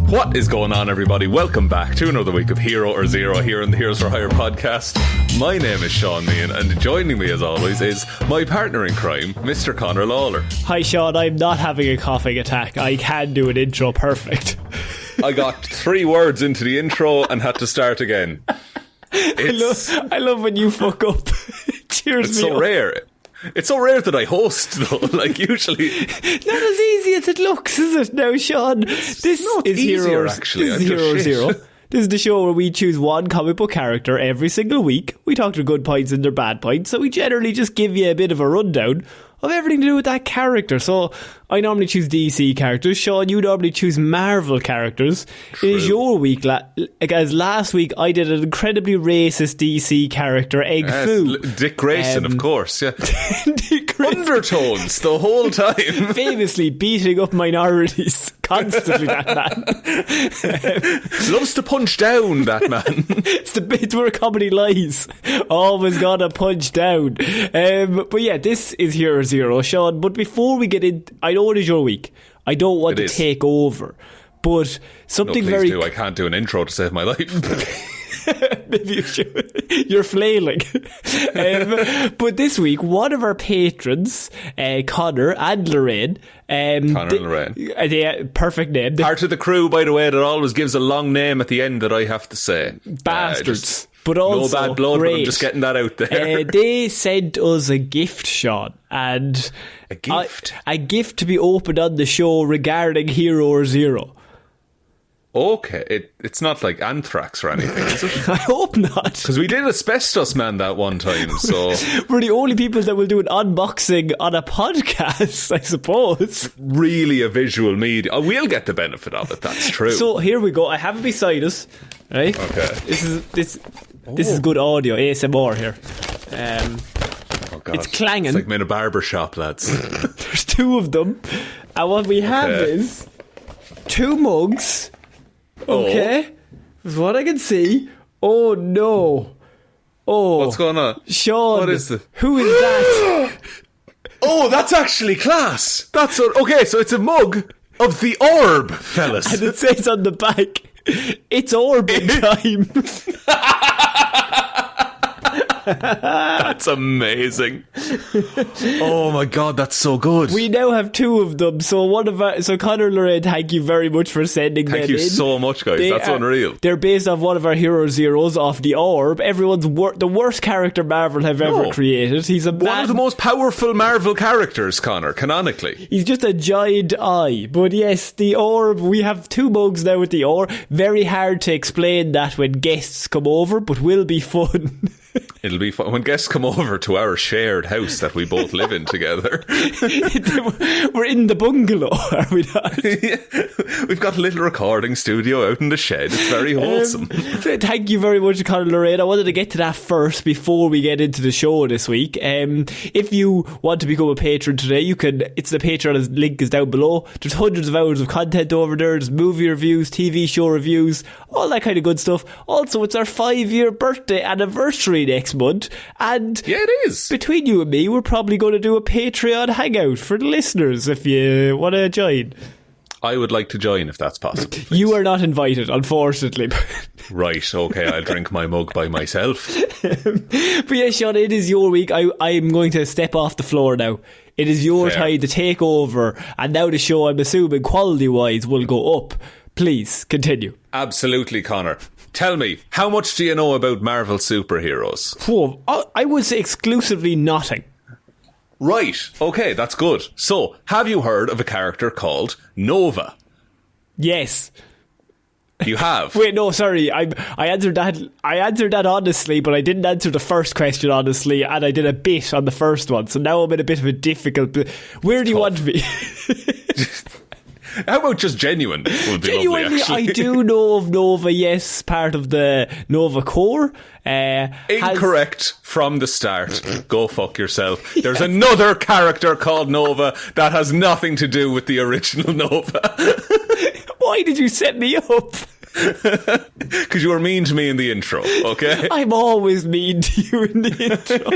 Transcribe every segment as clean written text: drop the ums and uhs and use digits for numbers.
What is going on, everybody? Welcome back to another week of Hero or Zero here on the Heroes for Hire podcast. My name is Shaun Meehan, and joining me as always is my partner in crime, Mr. Ciara Lawler. Hi Shaun, I'm not having a coughing attack. I can do an intro perfect. I got 3 words into the intro and had to start again. I love when you fuck up. Cheers. It's so rare. It's so rare that I host, though. Like, usually... Not as easy as it looks, is it now, Shaun? This is Heroes. Actually. This is Hero Zero. This is the show where we choose one comic book character every single week. We talk their good points and their bad points, so we generally just give you a bit of a rundown of everything to do with that character. So I normally choose DC characters. Shaun, you normally choose Marvel characters. True. It is your week, as last week I did an incredibly racist DC character, Egg Foo. Dick Grayson, of course, yeah. Dick Grayson. Undertones the whole time. Famously beating up minorities constantly, that man. Loves to punch down, that man. It's the bit where comedy lies. Always gotta punch down. But yeah, this is Hero Zero, Shaun. But before we get in, I know it is your week. I don't want to take over. But something no, please very... do. I can't do an intro to save my life. Maybe you should. You're flailing. But this week, one of our patrons, Connor and Lorraine... Connor and Lorraine. Perfect name. Part of the crew, by the way, that always gives a long name at the end that I have to say. Bastards. But also, no bad blood, great. but I'm just getting that out there. They sent us a gift, Shaun. And a gift? A gift to be opened on the show regarding Hero or Zero. Okay, it's not like anthrax or anything, is it? I hope not. Because we did Asbestos Man that one time, so... We're the only people that will do an unboxing on a podcast, I suppose. Really a visual media. Oh, we'll get the benefit of it, that's true. So here we go. I have it beside us, right? Okay. This is good audio, ASMR here. Oh God. It's clanging. It's like I'm in a barber shop, lads. There's 2 of them. And what we have is 2 mugs... Okay, that's what I can see. Oh no! Oh, what's going on, Shaun? What is it? Who is that? Oh, that's actually class. That's okay. So it's a mug of the orb, fellas, and it says on the back, "It's orbing time." That's amazing. Oh my God, that's so good. We now have 2 of them. So Connor and Lorraine, thank you very much for sending them in. Thank you so much, guys. That's unreal. They're based off one of our Hero Zeros off the orb. Everyone's the worst character Marvel have ever created. He's one of the most powerful Marvel characters, Connor, canonically. He's just a giant eye. But yes, the orb, we have 2 mugs now with the orb. Very hard to explain that when guests come over, but will be fun. It'll be fun when guests come over to our shared house that we both live in together. We're in the bungalow, are we not? Yeah. We've got a little recording studio out in the shed. It's very wholesome. Thank you very much, Connor and Lorraine. I wanted to get to that first before we get into the show this week. If you want to become a patron today, you can. It's the Patreon link is down below. There's hundreds of hours of content over there. There's movie reviews, TV show reviews, all that kind of good stuff. Also, it's our 5-year birthday anniversary next month, and yeah, it is. Between you and me, we're probably going to do a Patreon hangout for the listeners if you want to join. I would like to join if that's possible. Please. You are not invited, unfortunately. Right, okay, I'll drink my mug by myself. But yeah, Shaun, it is your week. I'm going to step off the floor now. It is your time to take over, and now the show, I'm assuming, quality-wise, will go up. Please, continue. Absolutely, Connor. Tell me, how much do you know about Marvel superheroes? Whoa, I would say exclusively nothing. Right, okay, that's good. So, have you heard of a character called Nova? Yes. You have? Wait, no, sorry. I answered that honestly, but I didn't answer the first question honestly, and I did a bit on the first one. So now I'm in a bit of a difficult... Where do you want me? How about just genuine? Genuinely, lovely, I do know of Nova, yes, part of the Nova Corps. Incorrect from the start. Go fuck yourself. There's another character called Nova that has nothing to do with the original Nova. Why did you set me up? Because you were mean to me in the intro, okay? I'm always mean to you in the intro.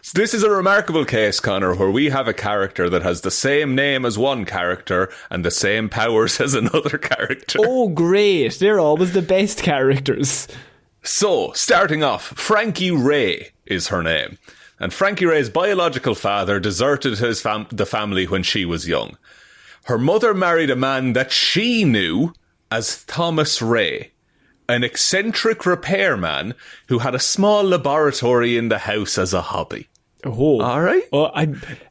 So this is a remarkable case, Connor, where we have a character that has the same name as one character and the same powers as another character. Oh, great. They're always the best characters. So, starting off, Frankie Raye is her name. And Frankie Raye's biological father deserted the family when she was young. Her mother married a man that she knew as Thomas Raye, an eccentric repairman who had a small laboratory in the house as a hobby. Oh. All right. Oh,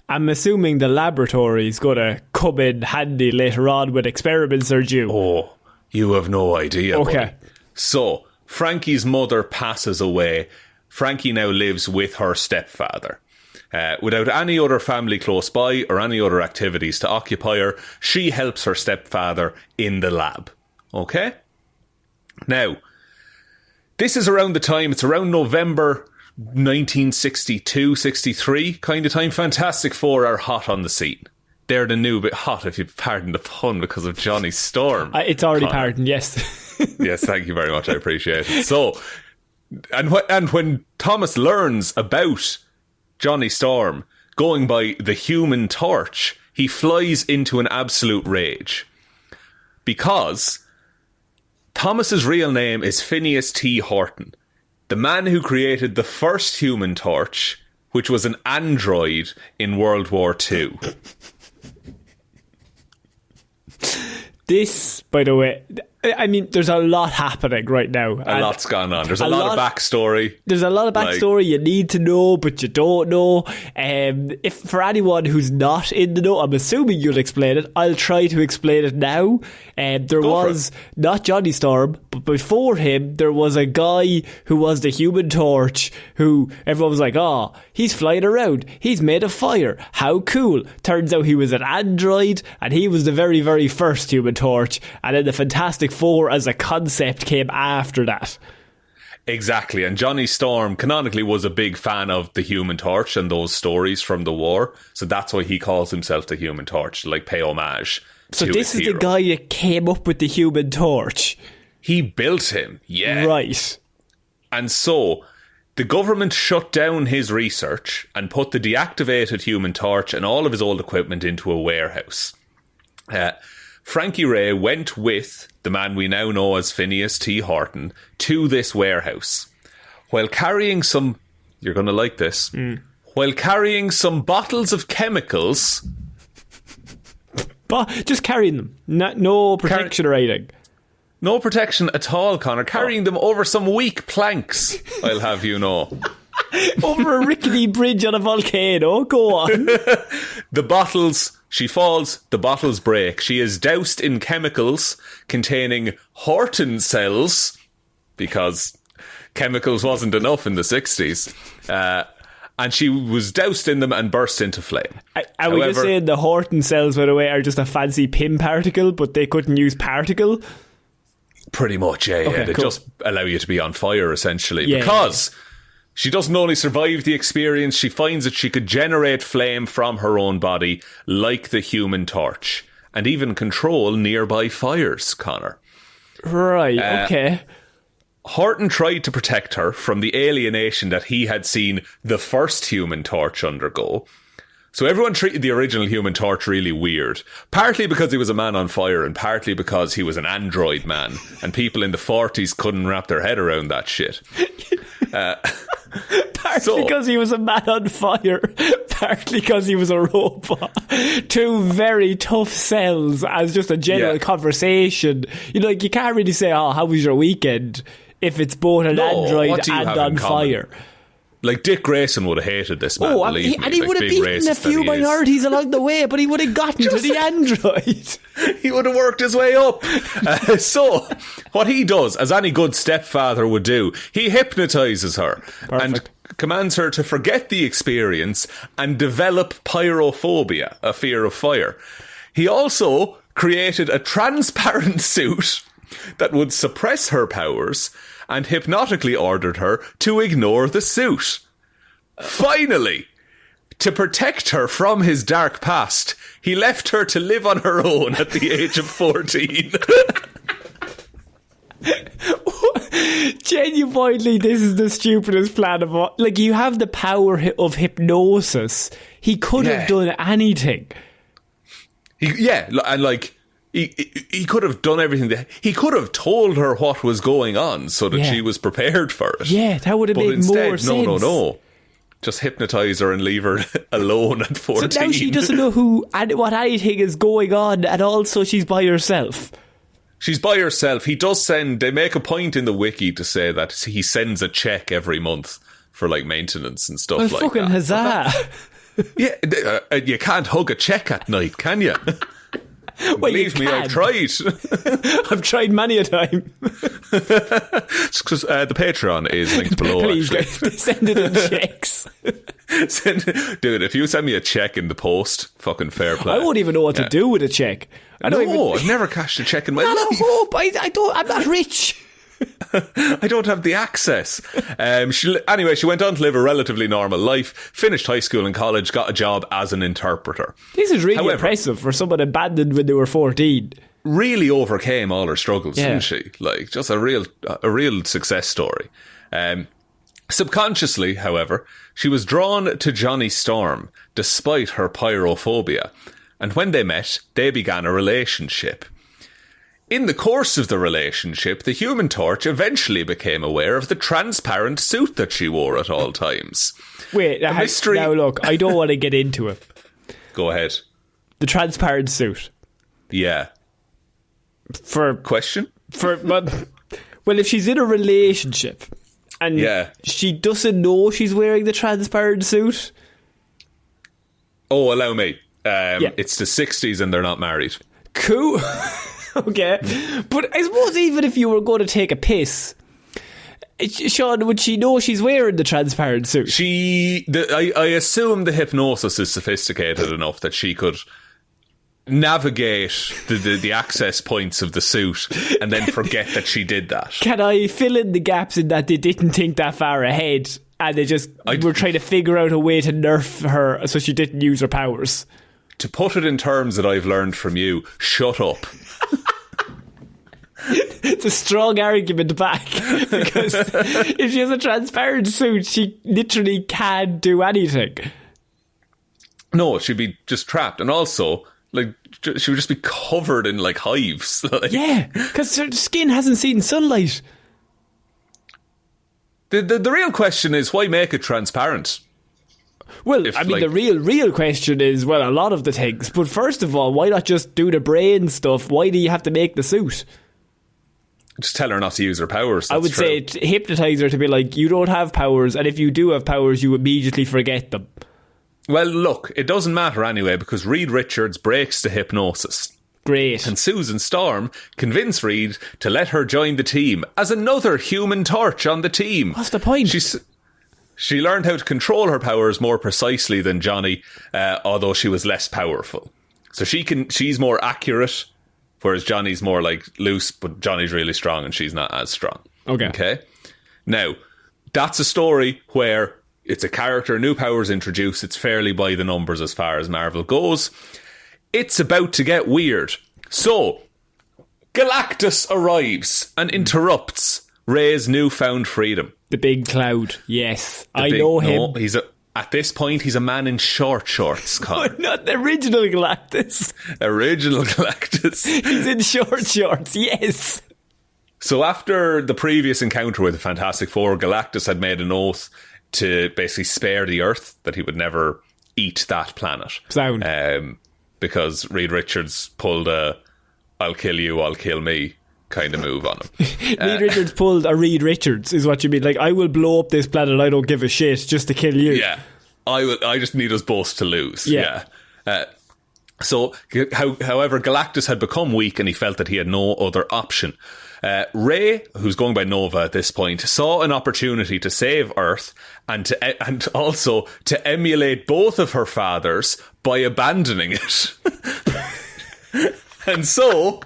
I'm assuming the laboratory is going to come in handy later on when experiments are due. Oh, you have no idea. Okay. Buddy. So, Frankie's mother passes away. Frankie now lives with her stepfather. Without any other family close by or any other activities to occupy her, she helps her stepfather in the lab. Okay? Now, this is around the time, it's around November 1962, 63 kind of time. Fantastic Four are hot on the scene. They're the new bit hot, if you pardon the pun, because of Johnny Storm. It's already pardoned, yes. Yes, thank you very much. I appreciate it. So, and when Thomas learns about Johnny Storm going by the Human Torch, he flies into an absolute rage. Because Thomas's real name is Phineas T. Horton, the man who created the first Human Torch, which was an android in World War II. This, by the way, I mean, there's a lot happening right now. A lot's gone on. There's a lot of backstory. There's a lot of backstory you need to know, but you don't know. If for anyone who's not in the know, I'm assuming you'll explain it. I'll try to explain it now. There was not Johnny Storm, but before him, there was a guy who was the Human Torch, who everyone was like, oh, he's flying around. He's made of fire. How cool. Turns out he was an android, and he was the very, very first Human Torch. And then the Fantastic Four as a concept came after that. Exactly, and Johnny Storm canonically was a big fan of the Human Torch and those stories from the war, so that's why he calls himself the Human Torch, to like pay homage. So to this his is hero. the guy that came up with the Human Torch. He built him, yeah. Right. And so the government shut down his research and put the deactivated Human Torch and all of his old equipment into a warehouse. Frankie Raye went with the man we now know as Phineas T. Horton to this warehouse while carrying some, you're going to like this, while carrying some bottles of chemicals. But just carrying them. No protection or anything. No protection at all, Connor. Carrying them over some weak planks, I'll have you know. Over a rickety bridge on a volcano. Go on. The bottles... She falls, the bottles break. She is doused in chemicals containing Horton cells, because chemicals wasn't enough in the 60s. And she was doused in them and burst into flame. Are we just saying the Horton cells, by the way, are just a fancy PIM particle, but they couldn't use particle? Pretty much, yeah. Okay, They cool. just allow you to be on fire, essentially. Yeah, because... She doesn't only survive the experience, she finds that she could generate flame from her own body, like the Human Torch, and even control nearby fires, Connor. Right, okay. Horton tried to protect her from the alienation that he had seen the first Human Torch undergo. So everyone treated the original Human Torch really weird, partly because he was a man on fire and partly because he was an android man, and people in the 40s couldn't wrap their head around that shit. Partly because he was a man on fire, partly because he was a robot. Two very tough cells as just a general conversation. You know, like, you can't really say, oh, how was your weekend, if it's both an android and on fire. Like, Dick Grayson would have hated this man, believe me. And he would have beaten a few minorities along the way, but he would have gotten to the android. He would have worked his way up. So, what he does, as any good stepfather would do, he hypnotises her and commands her to forget the experience and develop pyrophobia, a fear of fire. He also created a transparent suit that would suppress her powers and hypnotically ordered her to ignore the suit. Finally, to protect her from his dark past, he left her to live on her own at the age of 14. Genuinely, this is the stupidest plan of all. Like, you have the power of hypnosis. He could have done anything. He could have done everything. He could have told her what was going on so that she was prepared for it. Yeah, that would have made more sense. No. Just hypnotise her and leave her alone at 14. So now she doesn't know what anything is going on, and also she's by herself. She's by herself. They make a point in the wiki to say that he sends a check every month for like maintenance and stuff like fucking that. Huzzah. You can't hug a check at night, can you? Well, believe me, I've tried. I've tried many a time. It's because the Patreon is linked below. Please, guys, send it in checks. Dude, if you send me a check in the post, fucking fair play. I won't even know what to do with a check. I've never cashed a check in my life. I'm not rich. I don't have the access. She went on to live a relatively normal life, finished high school and college, got a job as an interpreter. This is really impressive for someone abandoned when they were 14. Really overcame all her struggles, didn't she? Like, just a real success story. Subconsciously, however, she was drawn to Johnny Storm despite her pyrophobia, and when they met, they began a relationship. In the course of the relationship, the Human Torch eventually became aware of the transparent suit that she wore at all times. Wait, now look, I don't want to get into it. Go ahead. The transparent suit. Yeah. Question? Well, if she's in a relationship and she doesn't know she's wearing the transparent suit. Oh, allow me. It's the 60s and they're not married. Cool. Okay. But I suppose even if you were going to take a piss, Shaun, would she know she's wearing the transparent suit? I assume the hypnosis is sophisticated enough that she could navigate the access points of the suit and then forget that she did that. Can I fill in the gaps in that they didn't think that far ahead and they just were trying to figure out a way to nerf her so she didn't use her powers? To put it in terms that I've learned from you, shut up. It's a strong argument back, because if she has a transparent suit, she literally can't do anything. No, she'd be just trapped, and also, like, she would just be covered in like hives. Like. Yeah, because her skin hasn't seen sunlight. The real question is, why make it transparent? Well, the real question is, well, a lot of the things. But first of all, why not just do the brain stuff? Why do you have to make the suit? Just tell her not to use her powers. I would say hypnotise her to be like, you don't have powers, and if you do have powers, you immediately forget them. Well, look, it doesn't matter anyway, because Reed Richards breaks the hypnosis. Great. And Susan Storm convinced Reed to let her join the team as another Human Torch on the team. What's the point? She learned how to control her powers more precisely than Johnny, although she was less powerful. So she's more accurate, whereas Johnny's more like loose, but Johnny's really strong and she's not as strong. Okay. Now, that's a story where it's a character, new powers introduced. It's fairly by the numbers as far as Marvel goes. It's about to get weird. So, Galactus arrives and interrupts Raye's newfound freedom. The big cloud, yes. I know him. No, at this point, he's a man in short shorts, Connor. Not the original Galactus. Original Galactus. He's in short shorts, yes. So after the previous encounter with the Fantastic Four, Galactus had made an oath to basically spare the Earth, that he would never eat that planet. Sound. Because Reed Richards pulled a I'll kill you, I'll kill me kind of move on him. Reed Richards pulled a Reed Richards, is what you mean. Like, I will blow up this planet, I don't give a shit, just to kill you. Yeah. I just need us both to lose. Yeah. So, however, Galactus had become weak and he felt that he had no other option. Raye, who's going by Nova at this point, saw an opportunity to save Earth and also to emulate both of her fathers by abandoning it. And so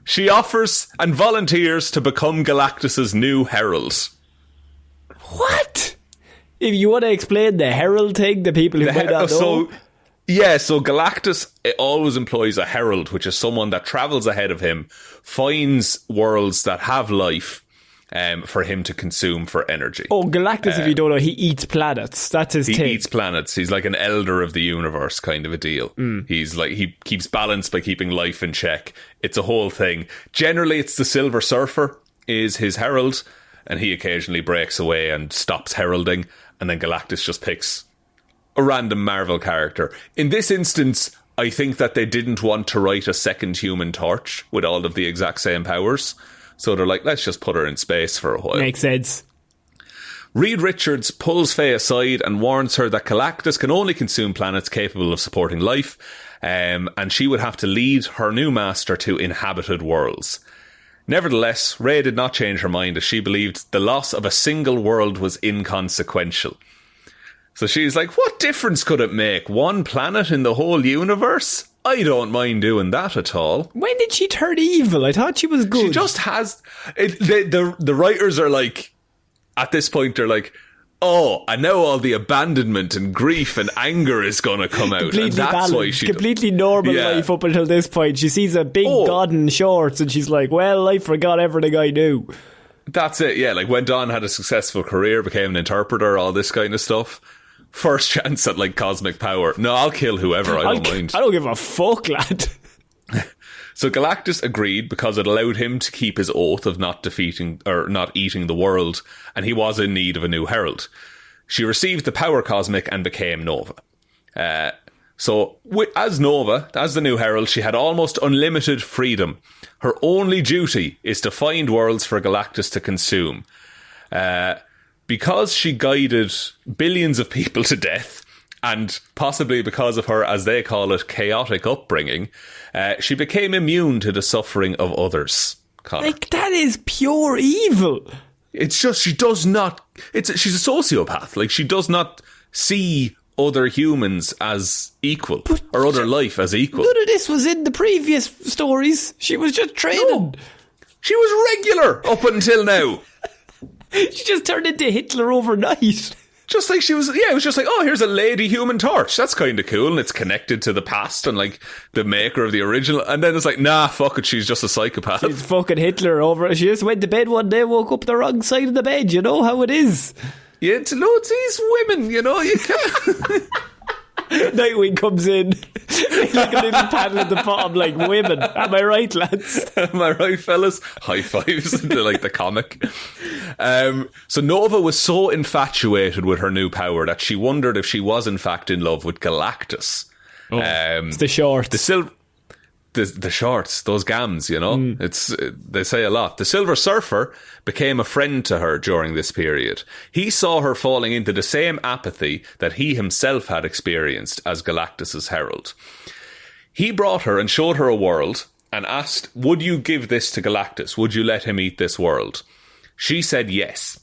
she offers and volunteers to become Galactus's new herald. What? If you want to explain the herald thing to people who might not know. So Galactus always employs a herald, which is someone that travels ahead of him, finds worlds that have life, for him to consume for energy. Oh, Galactus, if you don't know, he eats planets. That's his thing. He eats planets. He's like an elder of the universe kind of a deal. He's like, he keeps balance by keeping life in check. It's a whole thing. Generally, it's the Silver Surfer is his herald, and he occasionally breaks away and stops heralding, and then Galactus just picks a random Marvel character. In this instance, I think that they didn't want to write a second Human Torch with all of the exact same powers. So they're like, let's just put her in space for a while. Makes sense. Reed Richards pulls Faye aside and warns her that Galactus can only consume planets capable of supporting life, and she would have to lead her new master to inhabited worlds. Nevertheless, Raye did not change her mind, as she believed the loss of a single world was inconsequential. So she's like, what difference could it make? One planet in the whole universe? I don't mind doing that at all. When did she turn evil? I thought she was good. She just has... The writers are like... At this point, they're like, oh, and now all the abandonment and grief and anger is going to come out. Completely and that's balanced, why she... completely normal life up until this point. She sees a big god in shorts and she's like, well, I forgot everything I knew. That's it, yeah. Like, went on, had a successful career, became an interpreter, all this kind of stuff. First chance at, like, cosmic power. No, I'll kill whoever, I don't mind. I don't give a fuck, lad. So Galactus agreed because it allowed him to keep his oath of not defeating or not eating the world, and he was in need of a new herald. She received the power cosmic and became Nova. As Nova, as the new herald, she had almost unlimited freedom. Her only duty is to find worlds for Galactus to consume. Because she guided billions of people to death, and possibly because of her, as they call it, chaotic upbringing, she became immune to the suffering of others. Connor. Like, that is pure evil. It's just, she's a sociopath. Like, she does not see other humans as equal, or other life as equal. None of this was in the previous stories. She was just training. No, she was regular up until now. She just turned into Hitler overnight. Just like she was, it was just like, oh, here's a lady Human Torch. That's kind of cool, and it's connected to the past and, like, the maker of the original. And then it's like, nah, fuck it, she's just a psychopath. She's fucking Hitler over. She just went to bed one day, woke up the wrong side of the bed. You know how it is. Yeah, to know it's these women, you know, you can't. Nightwing comes in, like a little panel at the bottom, like, women. Am I right, lads? Am I right, fellas? High fives into, like, the comic. So Nova was so infatuated with her new power that she wondered if she was in fact in love with Galactus. It's the shorts. The shorts, those gams, you know. They say a lot. The Silver Surfer became a friend to her during this period. He saw her falling into the same apathy that he himself had experienced as Galactus's herald. He brought her and showed her a world and asked, would you give this to Galactus? Would you let him eat this world? She said yes.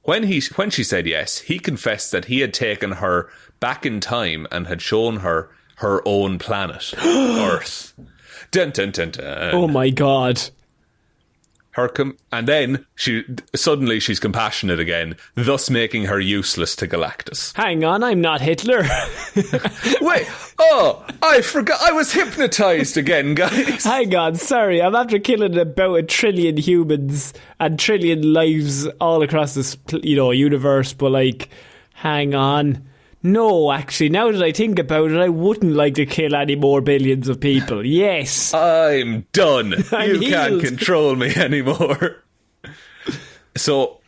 When she said yes, he confessed that he had taken her back in time and had shown her her own planet, Earth. Dun, dun, dun, dun. Oh my god. And then she's compassionate again, thus making her useless to Galactus. Hang on, I'm not Hitler. Wait, I forgot, I was hypnotised again, guys. Hang on, sorry, I'm after killing about 1 trillion humans and trillion lives all across this, universe, but, like, hang on. No, actually, now that I think about it, I wouldn't like to kill any more billions of people. Yes. I'm done. You healed. Can't control me anymore. So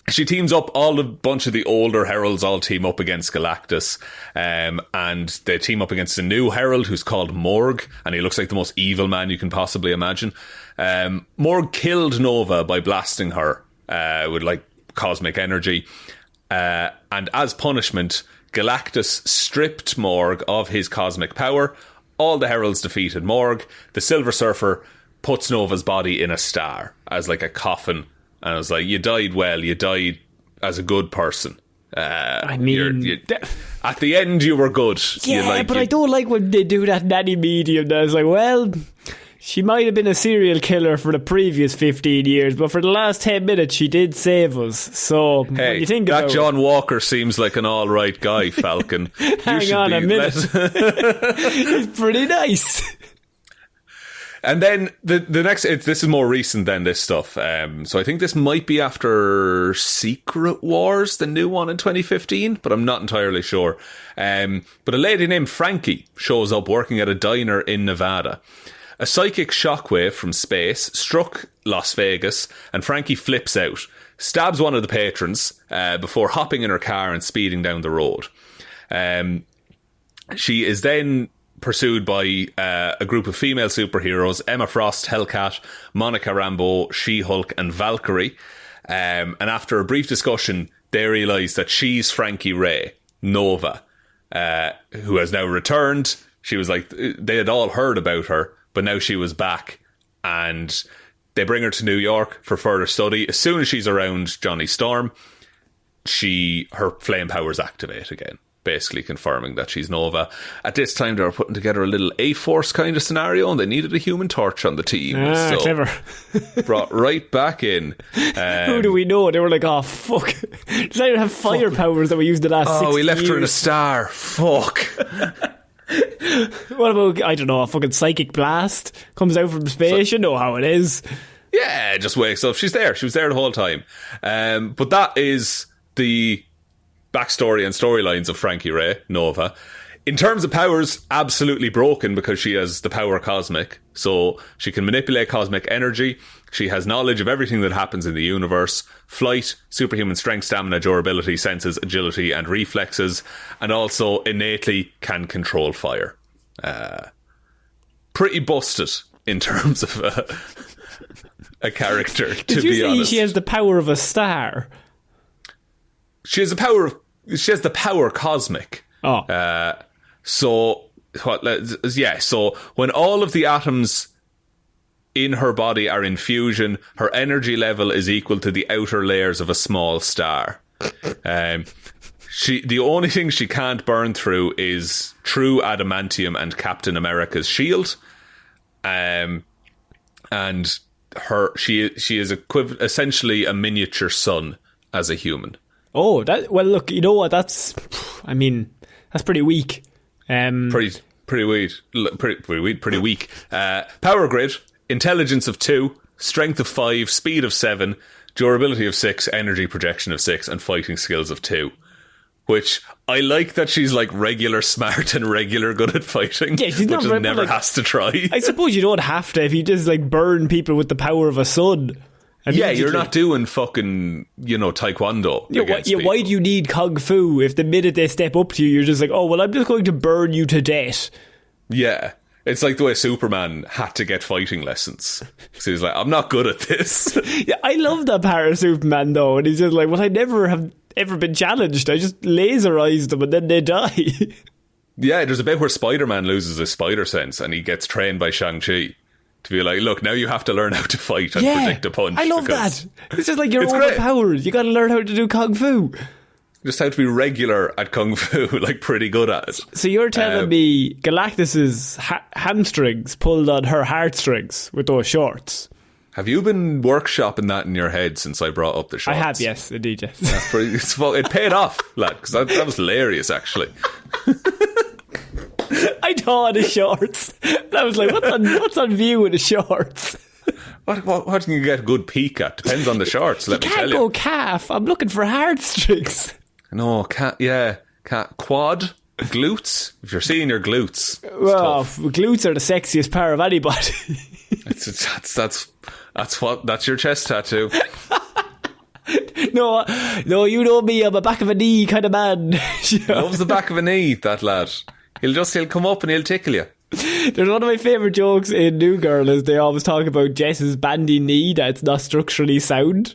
she teams up, a bunch of the older heralds all team up against Galactus, and they team up against a new herald who's called Morg, and he looks like the most evil man you can possibly imagine. Morg killed Nova by blasting her with, like, cosmic energy, and as punishment, Galactus stripped Morg of his cosmic power. All the heralds defeated Morg. The Silver Surfer puts Nova's body in a star as, like, a coffin, and I was like, you died well, you died as a good person. I mean, at the end you were good. Yeah, I don't like when they do that nanny medium. I was like, well, she might have been a serial killer for the previous 15 years, but for the last 10 minutes she did save us. So, hey, when you think that about John Walker seems like an alright guy, Falcon. Hang on a minute. He's pretty nice. And then the next, this is more recent than this stuff. So I think this might be after Secret Wars, the new one in 2015, but I'm not entirely sure. But a lady named Frankie shows up working at a diner in Nevada. A psychic shockwave from space struck Las Vegas, and Frankie flips out, stabs one of the patrons before hopping in her car and speeding down the road. She is then pursued by a group of female superheroes: Emma Frost, Hellcat, Monica Rambeau, She-Hulk and Valkyrie. And after a brief discussion, they realise that she's Frankie Raye, Nova, who has now returned. She was like, they had all heard about her, but now she was back, and they bring her to New York for further study. As soon as she's around Johnny Storm, her flame powers activate again, basically confirming that she's Nova. At this time, they were putting together a little A-Force kind of scenario, and they needed a Human Torch on the team. So clever. Brought right back in. Who do we know? They were like, oh, fuck. Does that even have fire powers that we used the last 60 years? Oh, we left her in a star. Fuck. What about, I don't know, a fucking psychic blast comes out from space? You know how it is. Yeah, just wakes up. She's there. She was there the whole time. But that is the backstory and storylines of Frankie Raye, Nova. In terms of powers, absolutely broken, because she has the power cosmic. So she can manipulate cosmic energy. She has knowledge of everything that happens in the universe. Flight, superhuman strength, stamina, durability, senses, agility and reflexes. And also innately can control fire. Pretty busted in terms of a character, to be honest. Did you say she has the power of a star? She has the power cosmic. Oh. So when all of the atoms in her body are in fusion, her energy level is equal to the outer layers of a small star. The only thing she can't burn through is true adamantium and Captain America's shield. And she is essentially a miniature sun as a human. Oh, well, look, you know what? That's pretty weak. Pretty weak. Power grid: intelligence of 2, strength of 5, speed of 7, durability of 6, energy projection of 6, and fighting skills of 2. Which I like that she's like regular smart and regular good at fighting. Yeah, she's not never has to try. I suppose you don't have to if you just like burn people with the power of a sun. Yeah, you're not doing fucking, taekwondo. Why do you need kung fu if the minute they step up to you, you're just like, oh, well, I'm just going to burn you to death? Yeah. It's like the way Superman had to get fighting lessons. So he's like, I'm not good at this. Yeah, I love that part of Superman, though. And he's just like, well, I never have ever been challenged. I just laserized them and then they die. Yeah, there's a bit where Spider-Man loses his spider sense and he gets trained by Shang-Chi to be like, look, now you have to learn how to fight and predict a punch. I love that. It's just like you're overpowered. You got to learn how to do kung fu. Just how to be regular at kung fu, like pretty good at it. So you're telling me Galactus's hamstrings pulled on her heartstrings with those shorts? Have you been workshopping that in your head since I brought up the shorts? I have, yes, indeed, yes. That's it paid off, lad, because that was hilarious, actually. I thought of the shorts. And I was like, what's on view with the shorts? What can you get a good peek at? Depends on the shorts, let me tell you. You can't go calf. I'm looking for heartstrings. No, quad, glutes. If you're seeing your glutes, well, glutes are the sexiest part of anybody. That's your chest tattoo. No, you know me. I'm a back of a knee kind of man. Loves the back of a knee, that lad. He'll come up and he'll tickle you. There's one of my favourite jokes in New Girl is they always talk about Jess's bandy knee, that it's not structurally sound.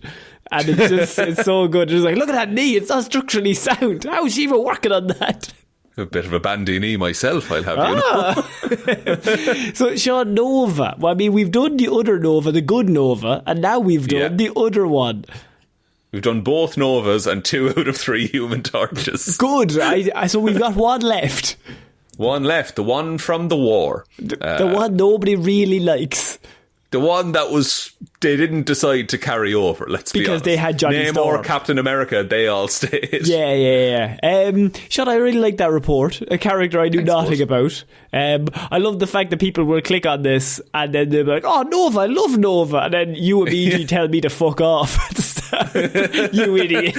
And it's so good. It's like, look at that knee, it's not structurally sound. How is she even working on that? A bit of a bandy knee myself, I'll have you know. So, Shaun, Nova. Well, I mean, we've done the other Nova, the good Nova, and now we've done the other one. We've done both Novas and 2 out of 3 Human Torches. Good. So we've got one left. One left, the one from the war. The one nobody really likes. The one that they didn't decide to carry over, let's be honest. Because they had Johnny Storm. Namor, Captain America, they all stayed. Yeah. Sean, I really like that report. A character I knew nothing about. I love the fact that people will click on this and then they'll be like, oh, Nova, I love Nova. And then you immediately tell me to fuck off at the start. You idiot.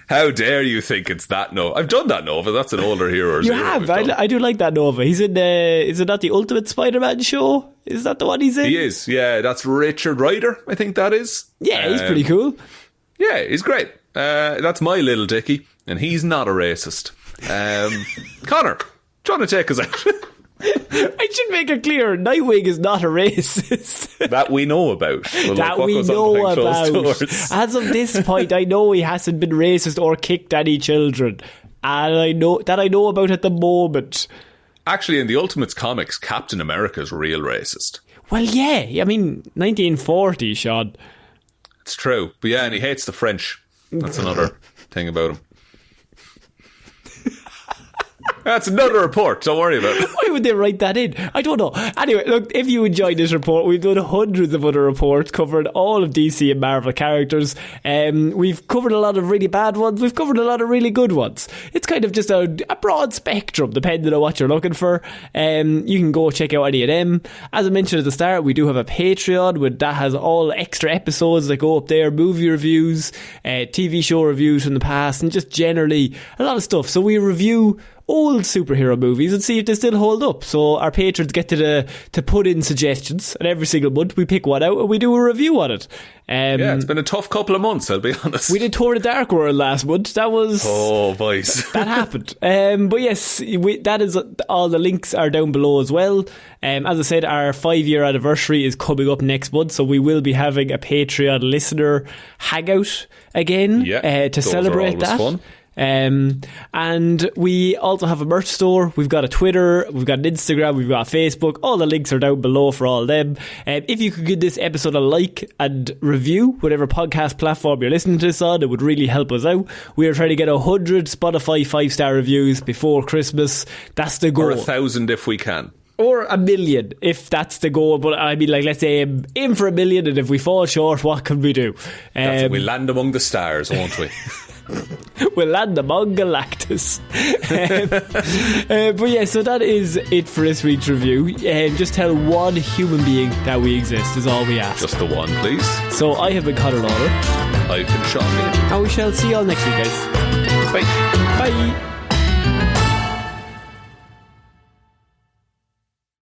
How dare you think it's that Nova? I've done that Nova. That's an older hero. You have. I do like that Nova. He's in is it not the Ultimate Spider-Man show? Is that the one he's in? He is, yeah. That's Richard Rider, I think that is. Yeah, he's pretty cool. Yeah, he's great. That's my little Dickie, and he's not a racist. Connor, trying to take us out. I should make it clear, Nightwing is not a racist. That we know about. That we know about. As of this point, I know he hasn't been racist or kicked any children. And I know about at the moment. Actually, in the Ultimates comics, Captain America's real racist. Well, yeah. I mean, 1940, Sean. It's true. But yeah, and he hates the French. That's another thing about him. That's another report, don't worry about it. Why would they write that in? I don't know. Anyway, look, if you enjoyed this report, we've done hundreds of other reports covering all of DC and Marvel characters. We've covered a lot of really bad ones. We've covered a lot of really good ones. It's kind of just a broad spectrum, depending on what you're looking for. You can go check out any of them. As I mentioned at the start, we do have a Patreon that has all extra episodes that go up there, movie reviews, TV show reviews from the past, and just generally a lot of stuff. So we review old superhero movies and see if they still hold up. So our patrons get to put in suggestions, and every single month we pick one out and we do a review on it. Yeah, it's been a tough couple of months, I'll be honest. We did Tour of the Dark World last month. That was... Oh, boys. That happened. But yes, that is all the links are down below as well. As I said, our 5-year anniversary is coming up next month, so we will be having a Patreon listener hangout again to celebrate that. Fun. And we also have a merch store. We've got a Twitter, we've got an Instagram, we've got a Facebook. All the links are down below for all of them. If you could give this episode a like and review whatever podcast platform you're listening to this on, it would really help us out. We are trying to get 100 Spotify 5-star reviews before Christmas. That's the goal. Or 1,000 if we can. Or 1 million, if that's the goal. But I mean, like, let's say aim for 1 million, and if we fall short, what can we do? We land among the stars, won't we? We'll land among Galactus. But yeah, so that is it for this week's review. Just tell one human being that we exist is all we ask. Just the one, please. So I have been Ciara Lawler. I've been Shaun. And we shall see you all next week, guys. Bye. Bye.